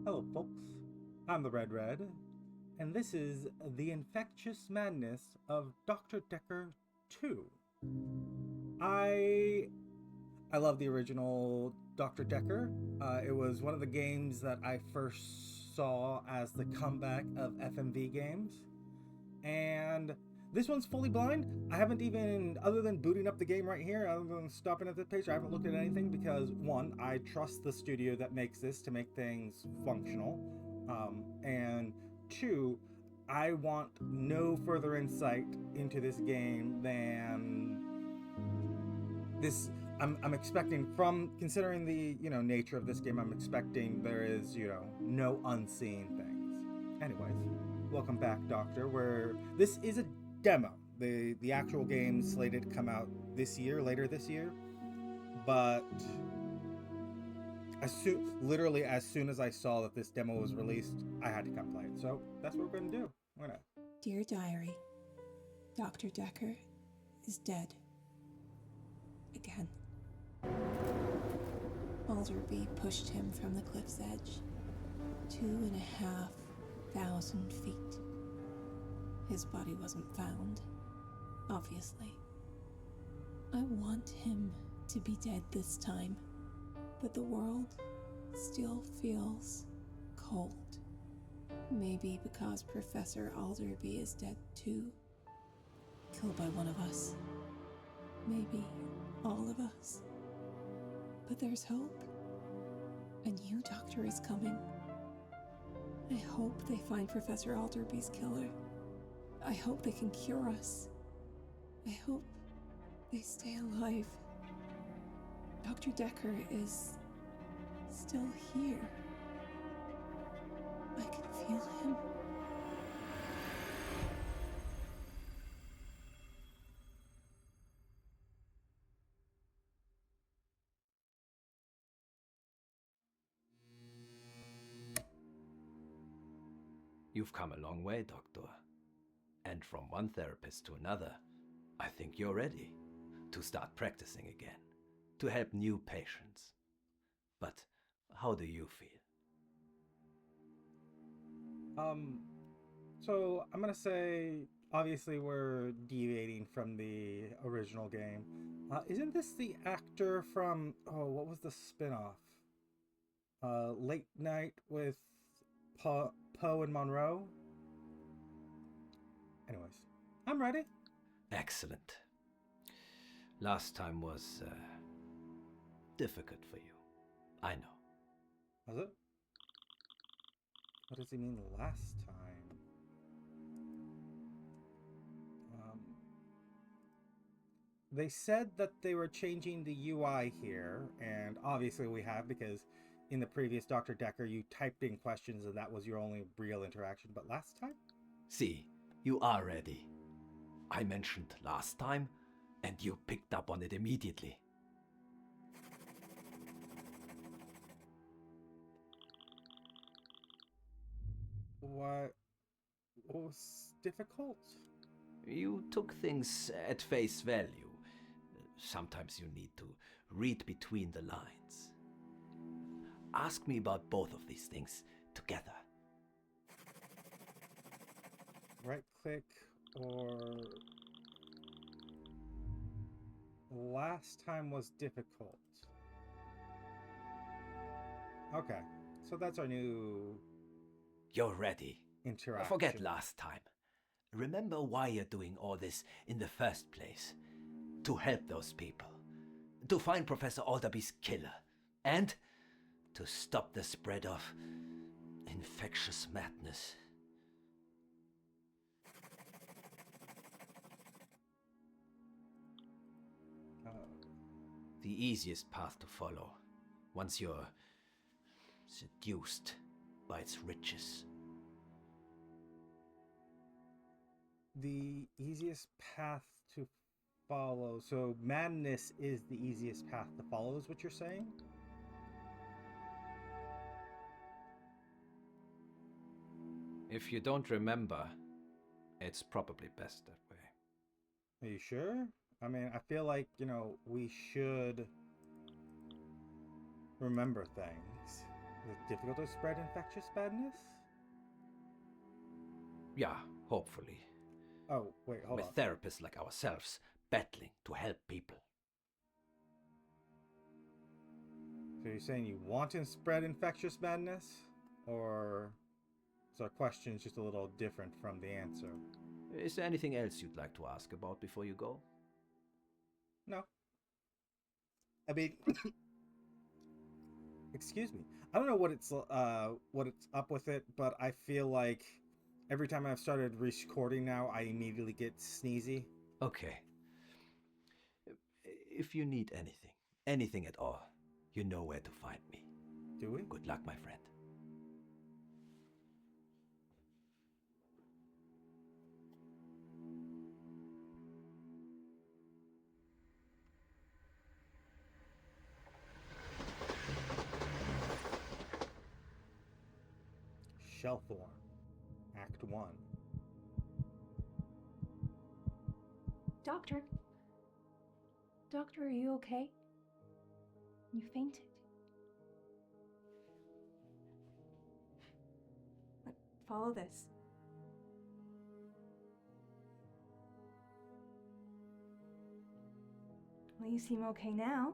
Hello, folks. I'm the Red, and this is the infectious madness of Doctor Dekker 2. I I love the original Doctor Dekker. It was one of the games that I first saw as the comeback of FMV games, and this one's fully blind. I haven't even, other than booting up the game right here, other than stopping at the page, I haven't looked at anything because one, I trust the studio that makes this to make things functional, and two, I want no further insight into this game than this. I'm expecting, from considering the nature of this game, I'm expecting there is no unseen things. Anyways, welcome back, Doctor. Where this is a demo. The actual game slated to come out later this year, but literally as soon as I saw that this demo was released, I had to come play it. So that's what we're gonna do. Dear Diary, Dr. Dekker is dead. Again. Alderby pushed him from the cliff's edge, 2,500 feet. His body wasn't found, obviously. I want him to be dead this time, but the world still feels cold. Maybe because Professor Alderby is dead too, killed by one of us. Maybe all of us. But there's hope. A new doctor is coming. I hope they find Professor Alderby's killer. I hope they can cure us. I hope they stay alive. Dr. Dekker is still here. I can feel him. You've come a long way, Doctor. And from one therapist to another, I think you're ready to start practicing again, to help new patients. But how do you feel? So I'm gonna say, obviously we're deviating from the original game. Isn't this the actor from, what was the spin-off? Late Night with Poe and Monroe? Anyways, I'm ready. Excellent. Last time was difficult for you. I know. Was it? What does he mean last time? They said that they were changing the UI here, and obviously we have, because in the previous Dr. Dekker you typed in questions and that was your only real interaction. But last time? See, you are ready. I mentioned last time, and you picked up on it immediately. What was difficult? You took things at face value. Sometimes you need to read between the lines. Ask me about both of these things together. Right click or... Last time was difficult. Okay, so that's our new... You're ready. Interaction. Forget last time. Remember why you're doing all this in the first place. To help those people. To find Professor Alderby's killer. And to stop the spread of infectious madness. The easiest path to follow, once you're seduced by its riches. The easiest path to follow. So madness is the easiest path to follow, is what you're saying? If you don't remember, it's probably best that way. Are you sure? I mean, I feel like, we should remember things. Is it difficult to spread infectious badness? Yeah, hopefully. Oh, wait, hold With on. therapists like ourselves battling to help people. So you're saying you want to spread infectious madness? Or is our question just a little different from the answer? Is there anything else you'd like to ask about before you go? No. I mean, excuse me. I don't know what it's up with it, but I feel like every time I've started recording now, I immediately get sneezy. Okay. If you need anything at all, you know where to find me. Do we? Good luck, my friend. Shellthorn, Act 1. Doctor? Doctor, are you okay? You fainted. Follow this. Well, you seem okay now,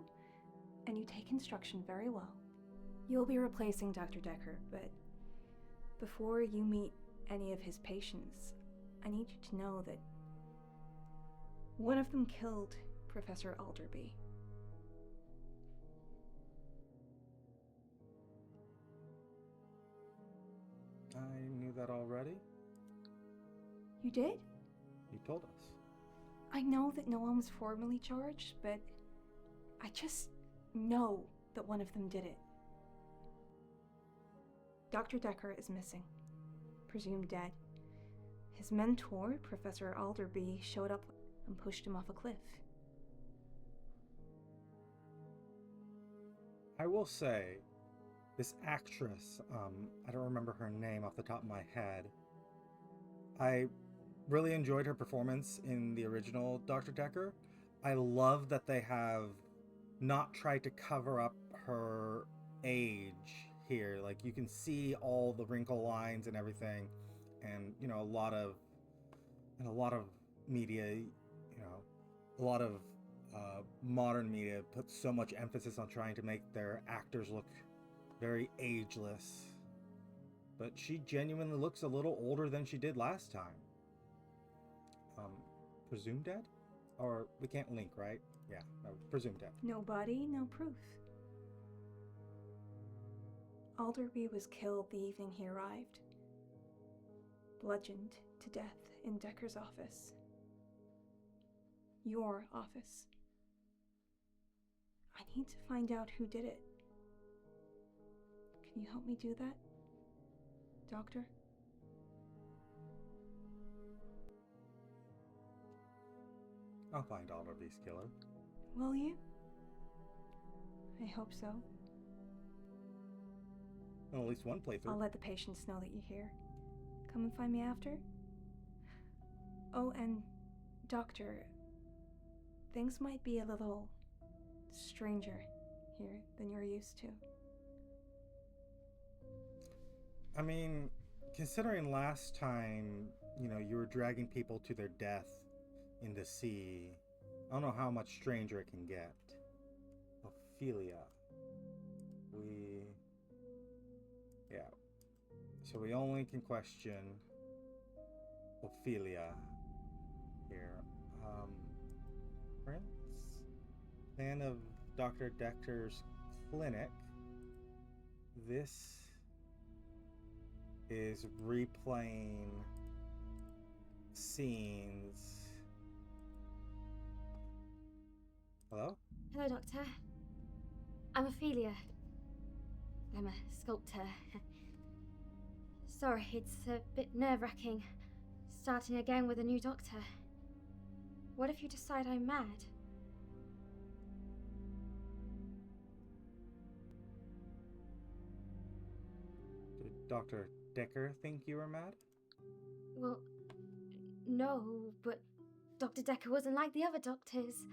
and you take instruction very well. You'll be replacing Dr. Dekker, but before you meet any of his patients, I need you to know that one of them killed Professor Alderby. I knew that already. You did? You told us. I know that no one was formally charged, but I just know that one of them did it. Dr. Dekker is missing, presumed dead. His mentor, Professor Alderby, showed up and pushed him off a cliff. I will say, this actress, I don't remember her name off the top of my head. I really enjoyed her performance in the original Doctor Dekker. I love that they have not tried to cover up her age here. Like, you can see all the wrinkle lines and everything, and a lot of media, a lot of modern media puts so much emphasis on trying to make their actors look very ageless, but she genuinely looks a little older than she did last time. Presumed dead? Or we can't link, right? Yeah, no, presumed dead. No body, no proof. Alderby was killed the evening he arrived. Bludgeoned to death in Dekker's office. Your office. I need to find out who did it. Can you help me do that, Doctor? I'll find Alderby's killer. Will you? I hope so. Well, at least one playthrough. I'll let the patients know that you're here. Come and find me after. Oh, and Doctor, things might be a little stranger here than you're used to. I mean, considering last time, you were dragging people to their death in the sea, I don't know how much stranger it can get. Ophelia. So we only can question Ophelia here. Prince? Plan of Dr. Dekker's clinic. This is replaying scenes. Hello? Hello, Doctor. I'm Ophelia. I'm a sculptor. Sorry, it's a bit nerve-wracking, starting again with a new doctor. What if you decide I'm mad? Did Dr. Dekker think you were mad? Well, no, but Dr. Dekker wasn't like the other doctors.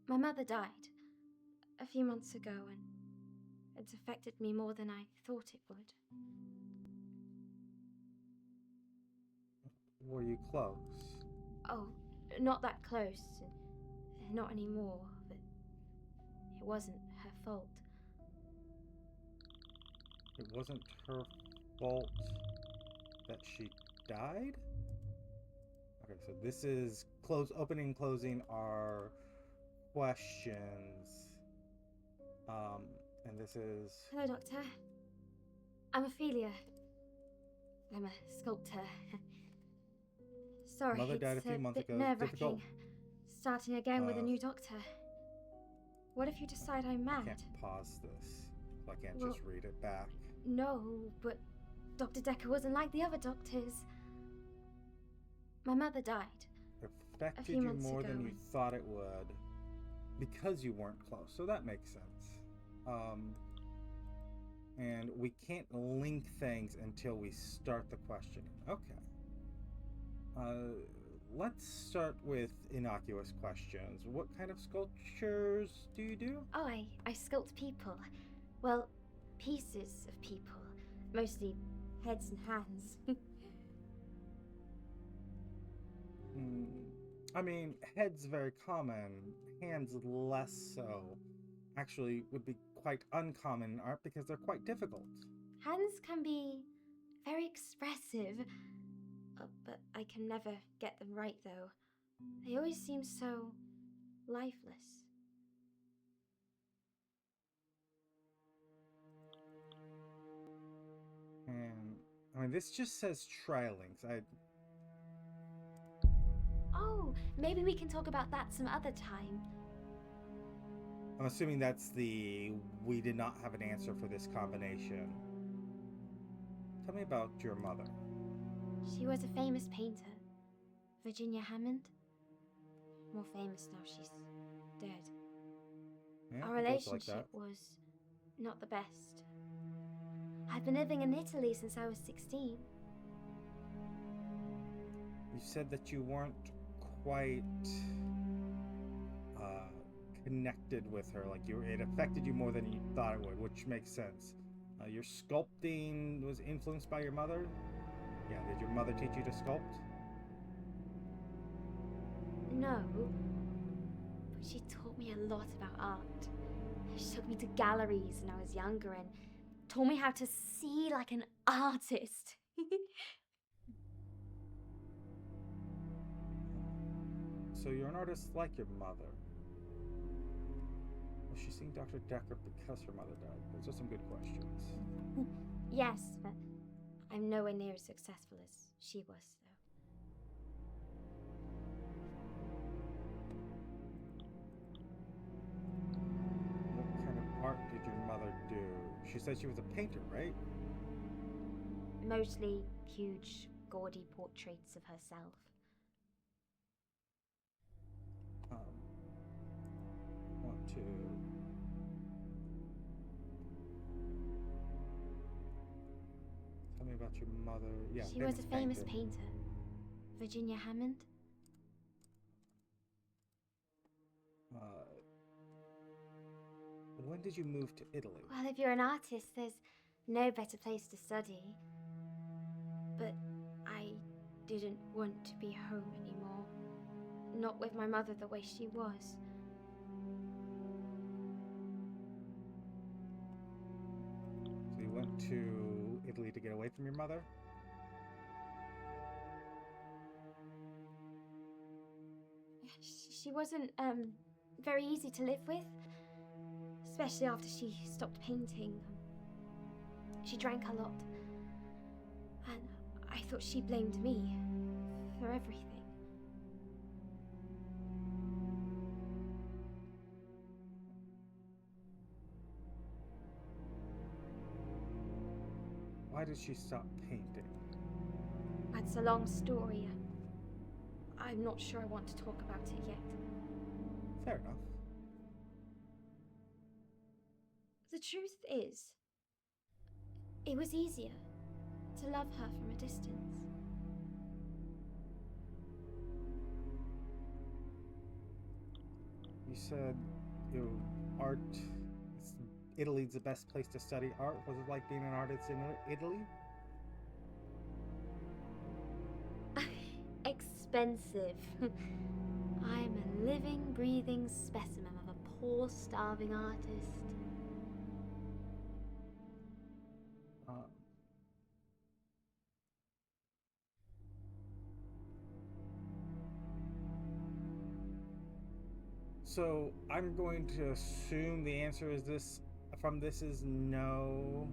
My mother died a few months ago, and It's affected me more than I thought it would. Were you close? Oh, not that close. Not anymore, but it wasn't her fault. It wasn't her fault that she died? Okay, so this is opening and closing are questions. And this is... Hello, Doctor. I'm Ophelia. I'm a sculptor. Sorry, Mother died a it's few months bit ago. nerve-wracking. Starting again with a Uh, new doctor. What if you decide I'm I mad? can't pause this. So I can't Well- just read it back. No, but Dr. Dekker wasn't like the other doctors. My mother died. It affected few you months more than ago, you and- thought it would because you weren't close. So that makes sense. And we can't link things until we start the questioning. Okay. Let's start with innocuous questions. What kind of sculptures do you do? Oh, I sculpt people. Well, pieces of people. Mostly heads and hands. I mean, heads very common, hands less so. Actually, would be quite uncommon in art because they're quite difficult. Hands can be very expressive. But I can never get them right, though. They always seem so lifeless. And I mean, this just says trialings. Oh, maybe we can talk about that some other time. I'm assuming that's the we did not have an answer for this combination. Tell me about your mother. She was a famous painter. Virginia Hammond. More famous now she's dead. Yeah, Our it goes relationship like that. was not the best. I've been living in Italy since I was 16. You said that you weren't quite connected with her. Like it affected you more than you thought it would, which makes sense. Your sculpting was influenced by your mother. Yeah, did your mother teach you to sculpt? No, but she taught me a lot about art. She took me to galleries when I was younger and taught me how to see like an artist. So you're an artist like your mother. Was she seeing Dr. Dekker because her mother died? Those are some good questions. Yes, but I'm nowhere near as successful as she was, though. What kind of art did your mother do? She said she was a painter, right? Mostly huge, gaudy portraits of herself. Want to... Tell me about your mother. Yeah, She was a famous painter. Virginia Hammond. When did you move to Italy? Well, if you're an artist, there's no better place to study. But I didn't want to be home anymore. Not with my mother the way she was. So you went to Italy to get away from your mother? She wasn't, very easy to live with. Especially after she stopped painting. She drank a lot. And I thought she blamed me for everything. Why did she stop painting? That's a long story. I'm not sure I want to talk about it yet. Fair enough. The truth is, it was easier to love her from a distance. You said your art is Italy's the best place to study art? Was it like being an artist in Italy? Expensive. I'm a living, breathing specimen of a poor, starving artist. So I'm going to assume the answer is this is no,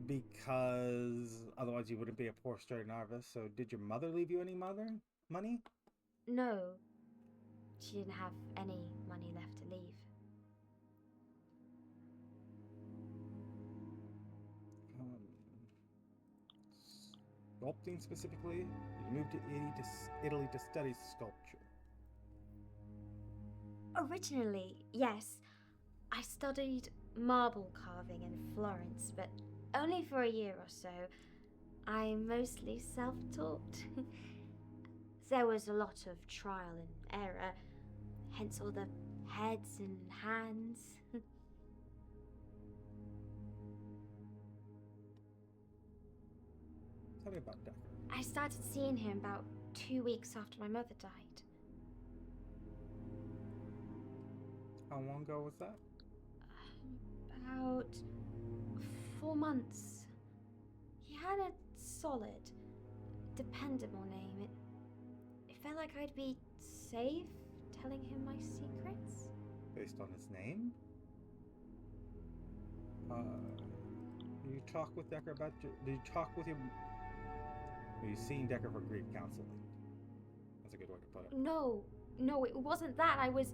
because otherwise you wouldn't be a poor starving artist. So did your mother leave you any money? No, she didn't have any money left to leave. Sculpting specifically? You moved to Italy to study sculpture. Originally, yes. I studied marble carving in Florence, but only for a year or so. I'm mostly self-taught. There was a lot of trial and error, hence all the heads and hands. Tell me about Dekker. I started seeing him about 2 weeks after my mother died. How long ago was that? About 4 months. He had a solid, dependable name. It felt like I'd be safe telling him my secrets. Based on his name? Did you talk with Dekker about did you talk with him? Have you seen Dekker for grief counseling? That's a good way to put it. No, it wasn't that. I was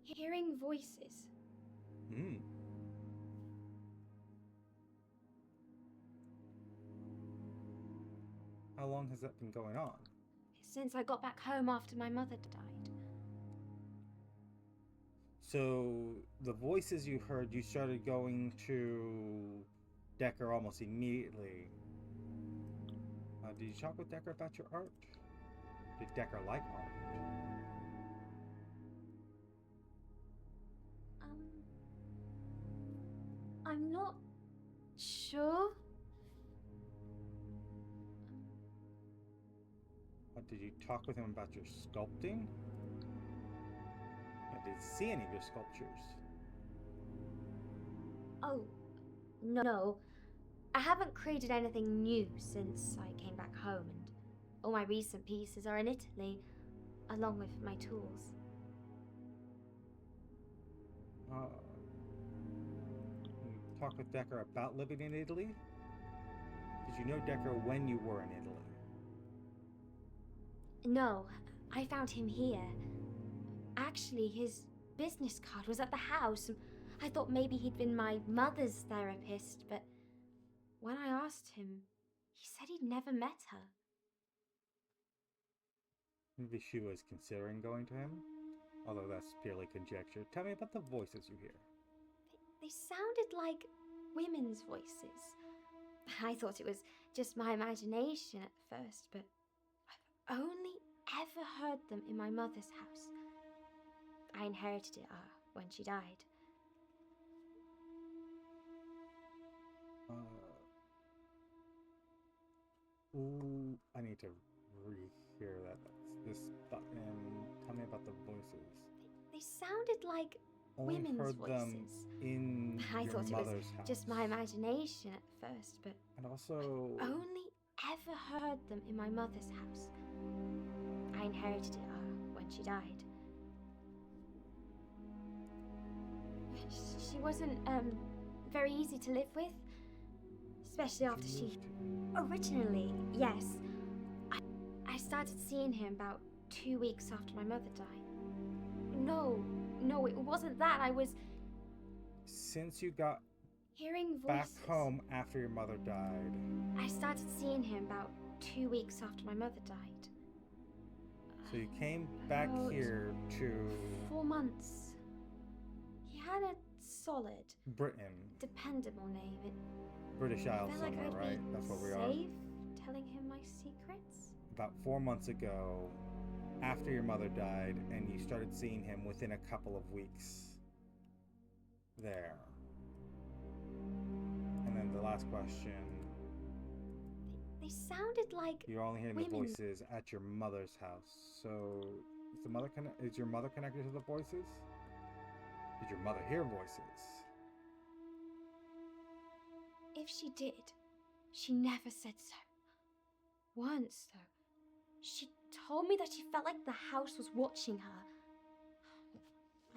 hearing voices. How long has that been going on? Since I got back home after my mother died. So the voices you heard, you started going to Dekker almost immediately. Did you talk with Dekker about your art? Did Dekker like art? I'm not sure. Did you talk with him about your sculpting? Did he see any of your sculptures? Oh, no. I haven't created anything new since I came back home, and all my recent pieces are in Italy, along with my tools. You talked with Dekker about living in Italy? Did you know Dekker when you were in Italy? No, I found him here. Actually, his business card was at the house. I thought maybe he'd been my mother's therapist, but when I asked him, he said he'd never met her. Maybe she was considering going to him? Although that's purely conjecture. Tell me about the voices you hear. They sounded like women's voices. I thought it was just my imagination at first, but I've only ever heard them in my mother's house. I inherited it when she died. Ooh, I need to rehear that. This button. Tell me about the voices. They sounded like Only women's heard voices. them in I your thought it mother's was house. just my imagination at first, but And also, I've only ever heard them in my mother's house. I inherited it when she died. She wasn't very easy to live with, especially after she... Originally, yes. I started seeing him about 2 weeks after my mother died. No, it wasn't that. I was... Since you got hearing voices. back home after your mother died. I started seeing him about 2 weeks after my mother died. So you came back here to 4 months. He had a solid, Britain, dependable name. British Isles Felt like somewhere, I'd right? be That's what we are. safe telling him my secrets. About 4 months ago, after your mother died, and you started seeing him within a couple of weeks. there? And then the last question. They sounded like You're only hearing the women. voices at your mother's house. So, is your mother connected to the voices? Did your mother hear voices? If she did, she never said so. Once, though, she told me that she felt like the house was watching her.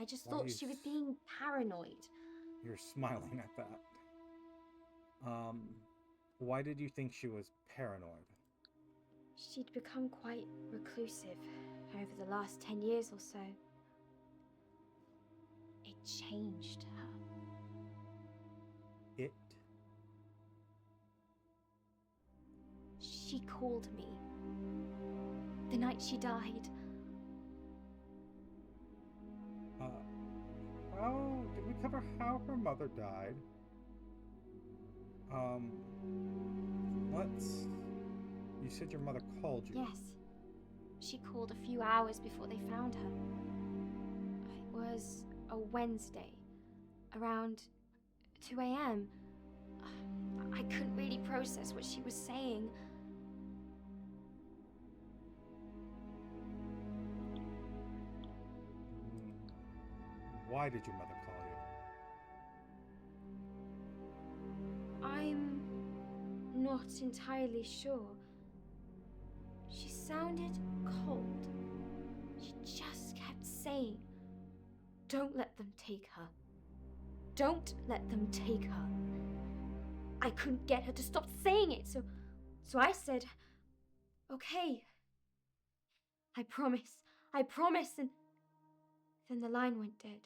I just thought she was being paranoid. You're smiling at that. Why did you think she was paranoid? She'd become quite reclusive over the last 10 years or so. It changed her. It? She called me the night she died. How did we cover how her mother died? You said your mother called you. Yes. She called a few hours before they found her. It was a Wednesday, around 2 a.m. I couldn't really process what she was saying. Why did your mother call you? I'm not entirely sure. She sounded cold. She just kept saying, "Don't let them take her. Don't let them take her." I couldn't get her to stop saying it, so I said, "Okay. I promise, and then the line went dead.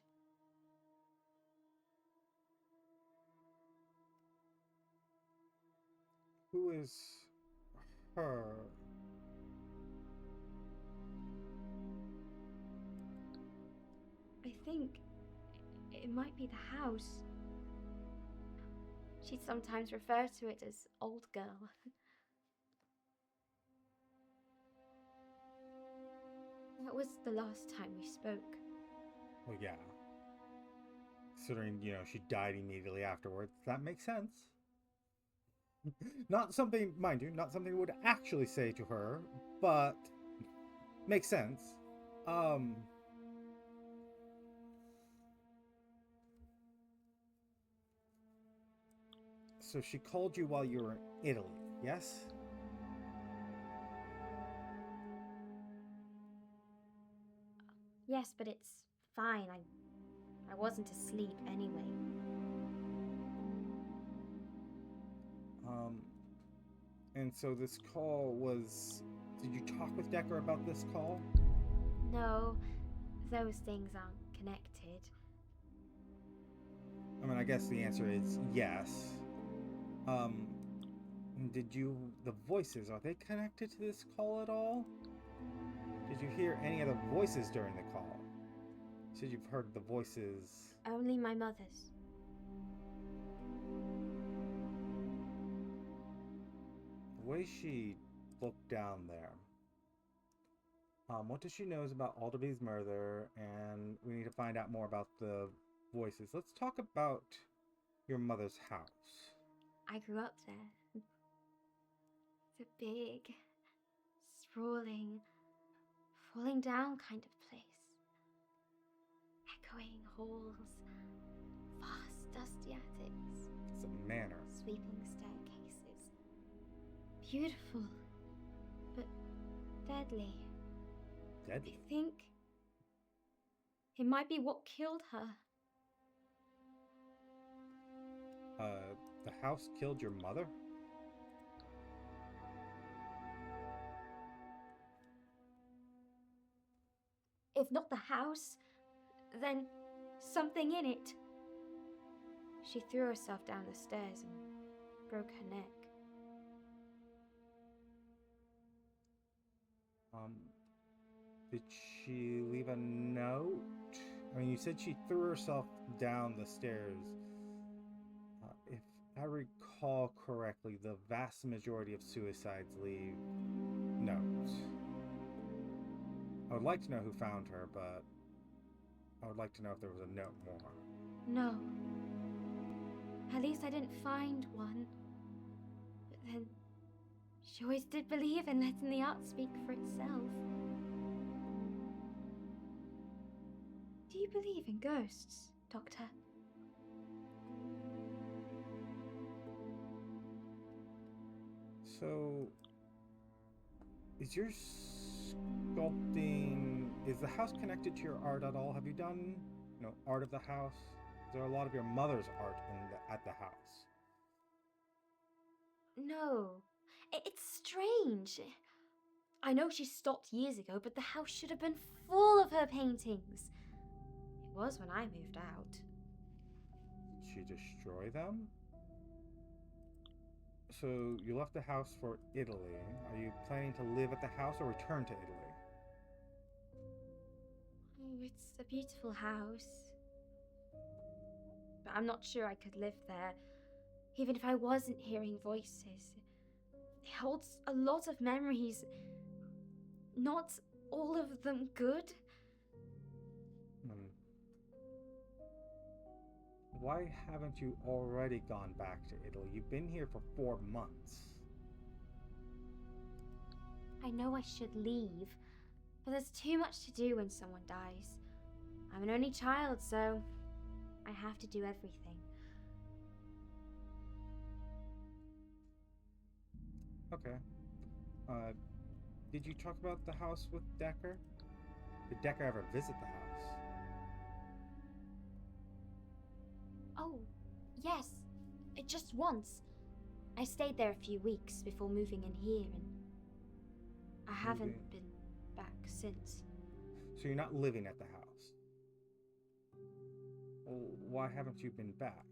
Who is her? I think it might be the house. She'd sometimes refer to it as old girl. That was the last time we spoke. Well, yeah. Considering, she died immediately afterwards, that makes sense. Not something, mind you, not something I would actually say to her, but makes sense. So she called you while you were in Italy, yes? Yes, but it's fine. I wasn't asleep anyway. And so this call was... Did you talk with Dekker about this call? No, those things aren't connected. I mean, I guess the answer is yes. The voices, are they connected to this call at all? Did you hear any of the voices during the call? You said you've heard the voices. Only my mother's. The way she looked down there. What does she knows about Alderby's murder? And we need to find out more about the voices. Let's talk about your mother's house. I grew up there. It's a big, sprawling, falling down kind of place. Echoing halls, vast dusty attics. It's a manor. Sweeping staircases. Beautiful, but deadly. Deadly? I think it might be what killed her. The house killed your mother? If not the house, then something in it. She threw herself down the stairs and broke her neck. Did she leave a note? I mean, you said she threw herself down the stairs. If I recall correctly, the vast majority of suicides leave notes. I would like to know who found her, but I would like to know if there was a note more. No, At least I didn't find one. But then, she always did believe in letting the art speak for itself. Do you believe in ghosts, Doctor? So, is your sculpting, is the house connected to your art at all? Have you done, art of the house? Is there a lot of your mother's art at the house? No. It's strange. I know she stopped years ago, but the house should have been full of her paintings. It was when I moved out. Did she destroy them? So you left the house for Italy. Are you planning to live at the house or return to Italy? Oh, it's a beautiful house. But I'm not sure I could live there, even if I wasn't hearing voices. It holds a lot of memories. Not all of them good. Why haven't you already gone back to Italy? You've been here for 4 months. I know I should leave, but there's too much to do when someone dies. I'm an only child, so I have to do everything. Okay. Did you talk about the house with Dekker? Did Dekker ever visit the house? Oh, yes. Just once. I stayed there a few weeks before moving in here, and I haven't been back since. So you're not living at the house? Well, why haven't you been back?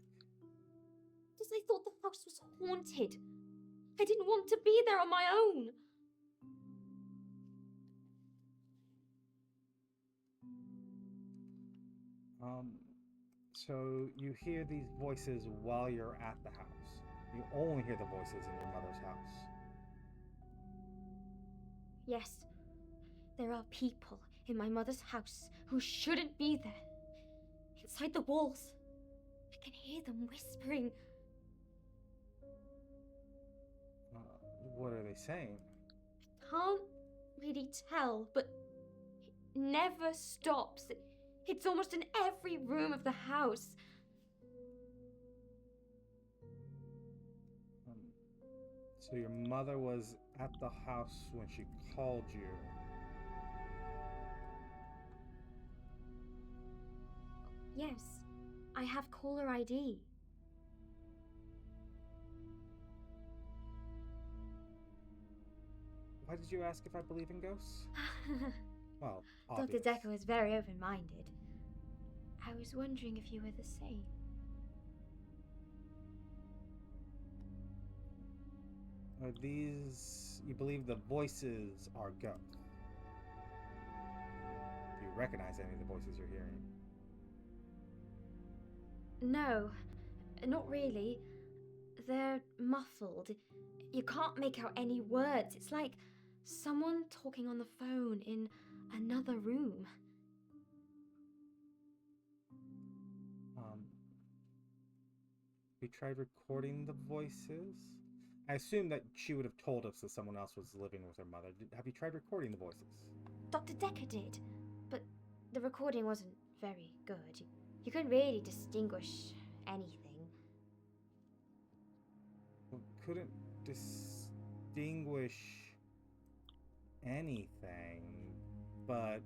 Because I thought the house was haunted. I didn't want to be there on my own. So you hear these voices while you're at the house. You only hear the voices in your mother's house. Yes, there are people in my mother's house who shouldn't be there. Inside the walls. I can hear them whispering. What are they saying? Can't really tell, but it never stops. It's almost in every room of the house. So your mother was at the house when she called you. Yes, I have caller ID. Why did you ask if I believe in ghosts? Well, Dr. obvious. Dekker was very open-minded. I was wondering if you were the same. Are these... You believe the voices are ghosts? Do you recognize any of the voices you're hearing? No, not really. They're muffled. You can't make out any words. It's like someone talking on the phone in another room. We tried recording the voices? I assume that she would have told us that someone else was living with her mother. Have you tried recording the voices? Dr. Dekker did, but the recording wasn't very good. You couldn't really distinguish anything. Well, couldn't distinguish anything, but...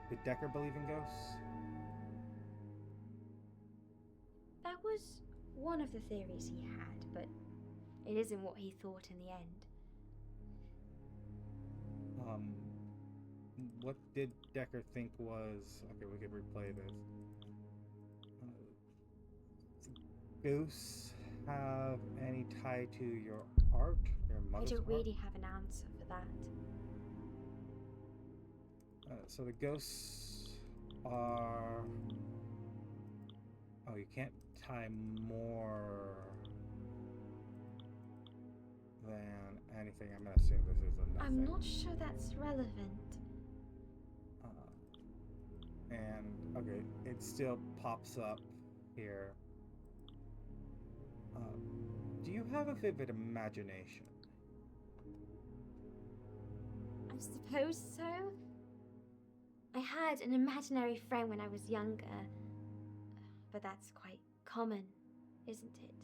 Did Dekker believe in ghosts? That was one of the theories he had, but it isn't what he thought in the end. What did Dekker think was... Okay, we could replay this. Ghosts have any tie to your art? Your I mother's don't art? really have an answer for that. So the ghosts are... Oh, you can't tie more than anything. I'm gonna assume this is a nothing. I'm not sure that's relevant. And, okay, it still pops up here. Do you have a vivid imagination? I suppose so. I had an imaginary friend when I was younger, but that's quite common, isn't it?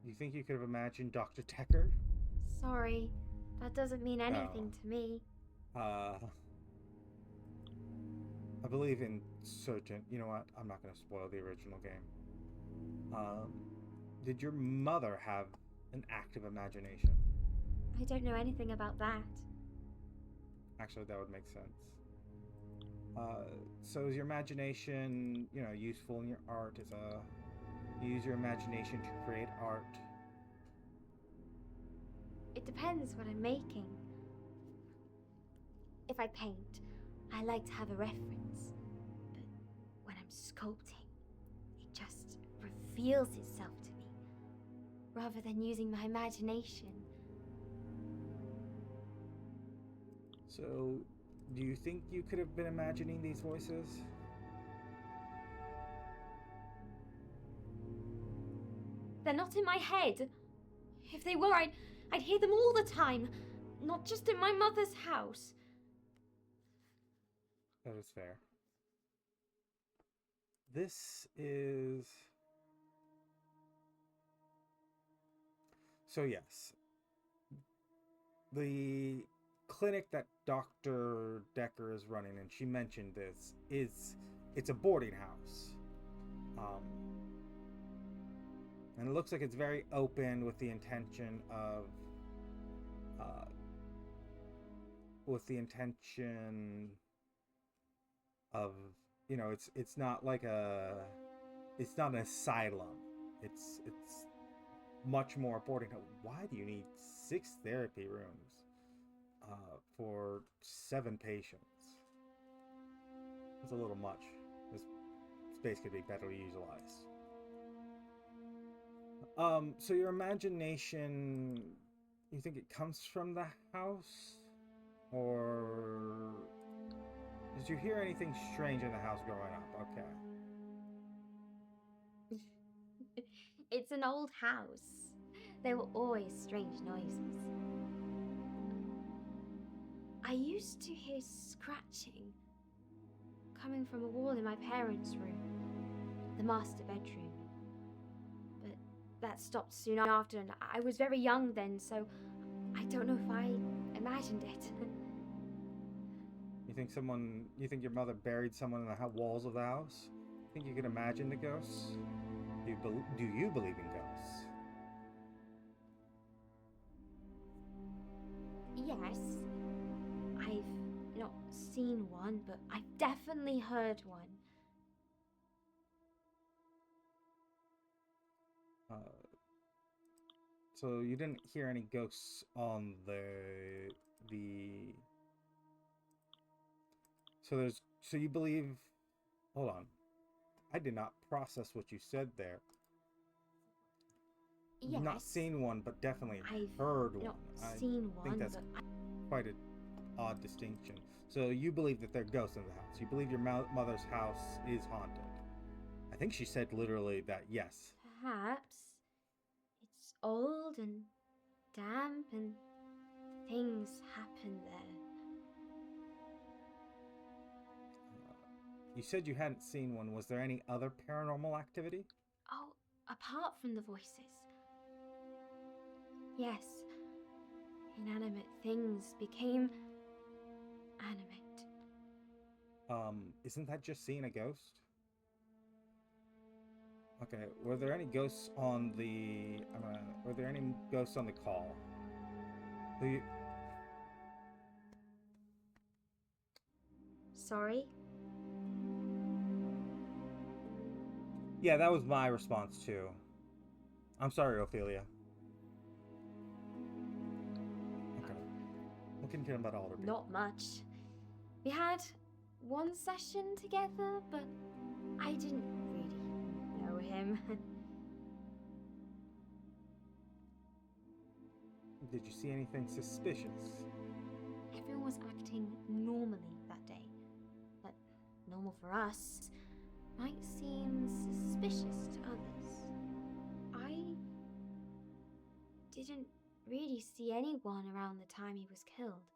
You think you could have imagined Dr. Dekker? Sorry, that doesn't mean anything to me. I believe in certain... You know what? I'm not going to spoil the original game. Did your mother have an active imagination? I don't know anything about that. Actually, that would make sense. So is your imagination, useful in your art? You use your imagination to create art? It depends what I'm making. If I paint, I like to have a reference. But when I'm sculpting, it just reveals itself to me, rather than using my imagination. So, do you think you could have been imagining these voices? They're not in my head. If they were, I'd hear them all the time, not just in my mother's house. That is fair. This is... So yes, the clinic that Dr. Dekker is running, and she mentioned this, it's a boarding house. And it looks like it's very open with the intention of it's not like it's not an asylum. It's much more a boarding house. Why do you need 6 therapy rooms for 7 patients? It's a little much. This space could be better utilized. So your imagination, you think it comes from the house? Or did you hear anything strange in the house growing up? Okay. It's an old house. There were always strange noises. I used to hear scratching coming from a wall in my parents' room, the master bedroom. But that stopped soon after, and I was very young then, so I don't know if I imagined it. You think your mother buried someone in the walls of the house? Think you could imagine the ghosts? Do you believe in ghosts? Yes. I've not seen one, but I've definitely heard one. So you didn't hear any ghosts on the so you believe... Hold on. I did not process what you said there. Yes. Not seen one, but definitely I've heard one. not seen I one, think that's but quite an odd distinction. So you believe that there are ghosts in the house. You believe your mother's house is haunted. I think she said literally that, yes. perhaps it's old and damp and things happen there. You said you hadn't seen one. Was there any other paranormal activity? Oh, apart from the voices. Yes, inanimate things became animate. Isn't that just seeing a ghost? Okay, were there any ghosts on the... were there any ghosts on the call? Sorry? Yeah, that was my response too. I'm sorry, Ophelia. Okay. What can you tell about Alder? Not much. We had one session together, but I didn't really know him. Did you see anything suspicious? Everyone was normally that day. But normal for us might seem suspicious to others. I didn't really see anyone around the time he was killed.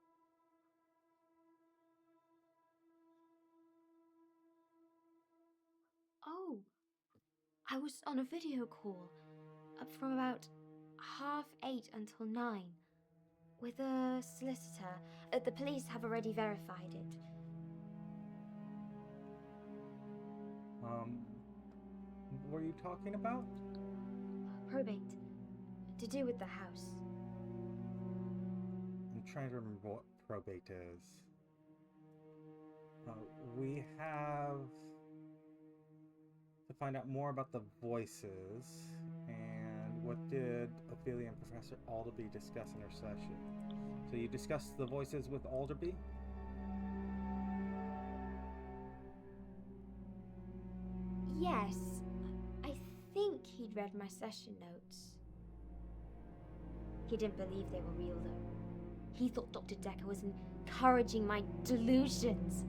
Oh, I was on a video call from about 8:30 until 9 with a solicitor. The police have already verified it. What were you talking about? Probate. To do with the house. I'm trying to remember what probate is. We have to find out more about the voices and what did Ophelia and Professor Alderby discuss in their session. So you discussed the voices with Alderby? Yes. I think he'd read my session notes. He didn't believe they were real, though. He thought Dr. Dekker was encouraging my delusions.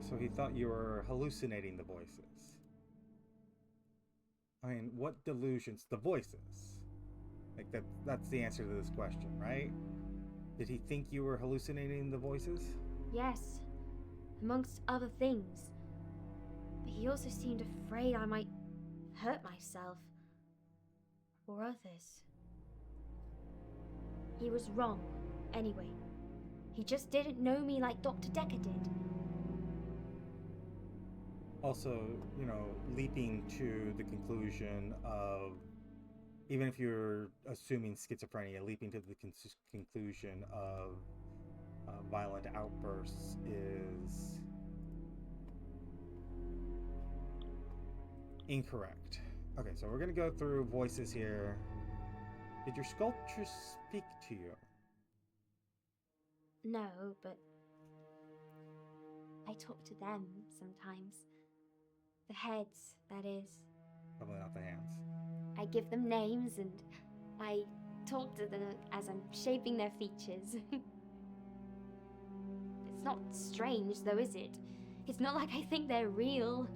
So he thought you were hallucinating the voices. I mean, what delusions? The voices. Like, that's the answer to this question, right? Did he think you were hallucinating the voices? Yes, amongst other things. But he also seemed afraid I might hurt myself. Or others. He was wrong, anyway. He just didn't know me like Dr. Dekker did. Also, leaping to the conclusion of, even if you're assuming schizophrenia, leaping to the conclusion of violent outbursts is incorrect. Okay, so we're going to go through voices here. Did your sculpture speak to you? No, but I talk to them sometimes. The heads, that is. Probably not the hands. I give them names and I talk to them as I'm shaping their features. It's not strange, though, is it? It's not like I think they're real.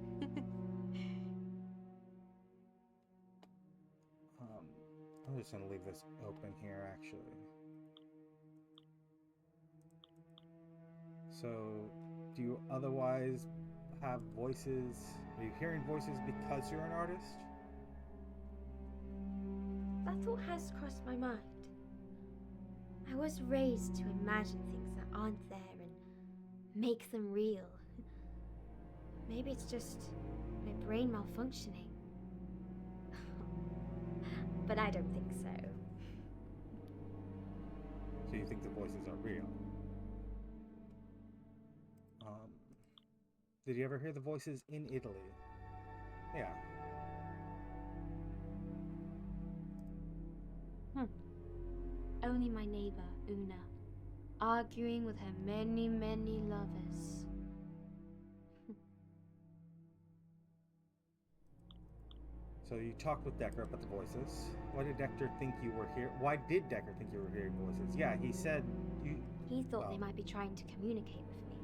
I'm just going to leave this open here, actually. So, do you otherwise have voices? Are you hearing voices because you're an artist? That thought has crossed my mind. I was raised to imagine things that aren't there and make them real. Maybe it's just my brain malfunctioning. But I don't think so. So you think the voices are real? Did you ever hear the voices in Italy? Yeah. Only my neighbor, Una, arguing with her many, many lovers. So you talked with Dekker about the voices. Why did Dekker think you were here? Why did Dekker think you were hearing voices? Yeah, he said you... He thought they might be trying to communicate with me.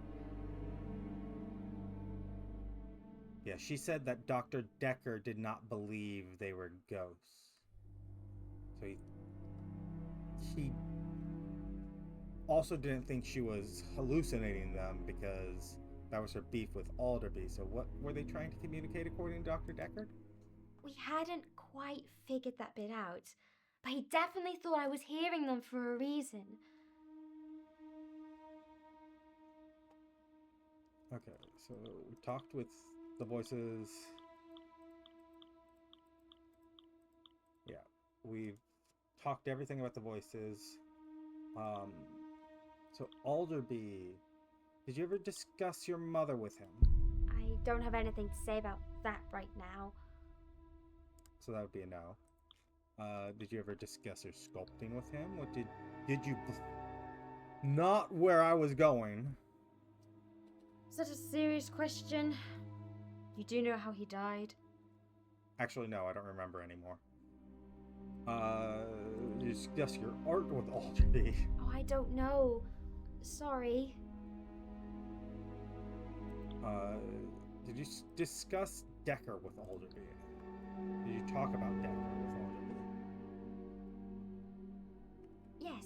Yeah, she said that Dr. Dekker did not believe they were ghosts. So he also didn't think she was hallucinating them because that was her beef with Alderby. So what were they trying to communicate according to Dr. Dekker? We hadn't quite figured that bit out, but he definitely thought I was hearing them for a reason. Okay, so we talked with the voices. Yeah, we've talked everything about the voices. So Alderby, did you ever discuss your mother with him? I don't have anything to say about that right now. So that would be a no. Did you ever discuss her sculpting with him? What did you... Not where I was going. Is that a serious question? You do know how he died? Actually, no, I don't remember anymore. You discuss your art with Alderby. Oh, don't know. Sorry. Did you discuss Dekker with Alderby? Did you talk about Dekker with Alderby? Yes.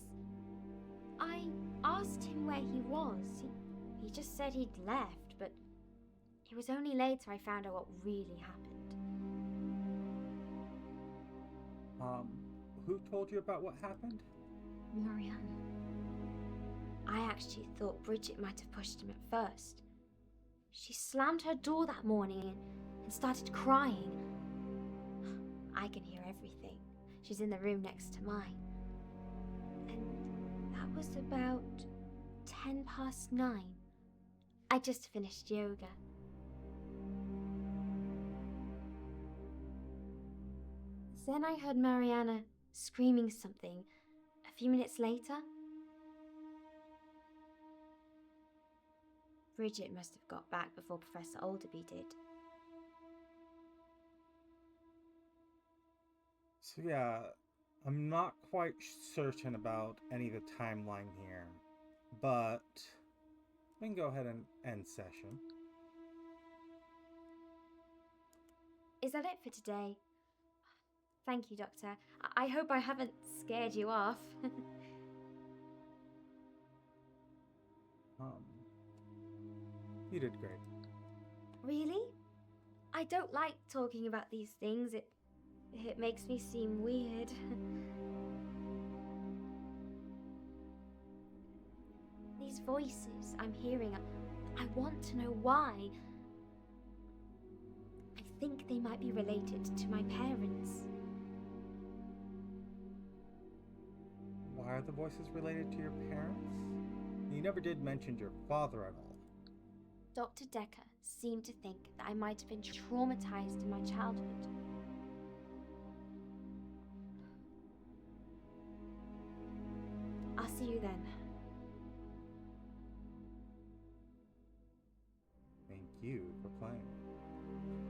I asked him where he was. He just said he'd left, but it was only later I found out what really happened. Who told you about what happened? Marianne. I actually thought Bridget might have pushed him at first. She slammed her door that morning and started crying. I can hear everything. She's in the room next to mine. And that was about 9:10. I just finished yoga. Then I heard Mariana screaming something. A few minutes later, Bridget must have got back before Professor Alderby did. So yeah, I'm not quite certain about any of the timeline here, but we can go ahead and end session. Is that it for today? Thank you, Doctor. I hope I haven't scared you off. You did great. Really? I don't like talking about these things. It makes me seem weird. These voices I'm hearing, I want to know why. I think they might be related to my parents. Why are the voices related to your parents? You never did mention your father at all. Dr. Dekker seemed to think that I might have been traumatized in my childhood. I'll see you then. Thank you for playing.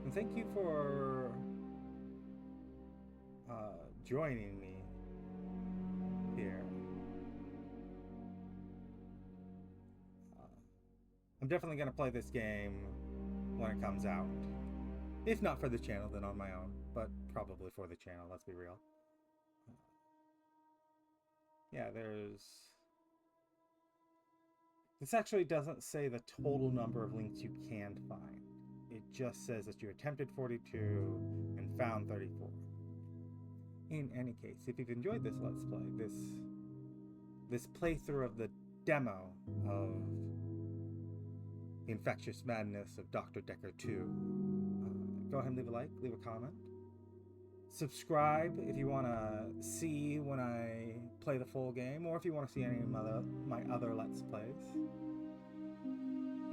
And thank you for joining me here. I'm definitely going to play this game when it comes out. If not for the channel, then on my own. But probably for the channel, let's be real. Yeah, this actually doesn't say the total number of links you can find. It just says that you attempted 42 and found 34. In any case, if you've enjoyed this Let's Play, this playthrough of the demo of the Infectious Madness of Doctor Dekker 2, go ahead and leave a like, leave a comment. Subscribe if you want to see when I play the full game, or if you want to see any of my other Let's Plays.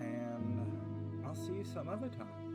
And I'll see you some other time.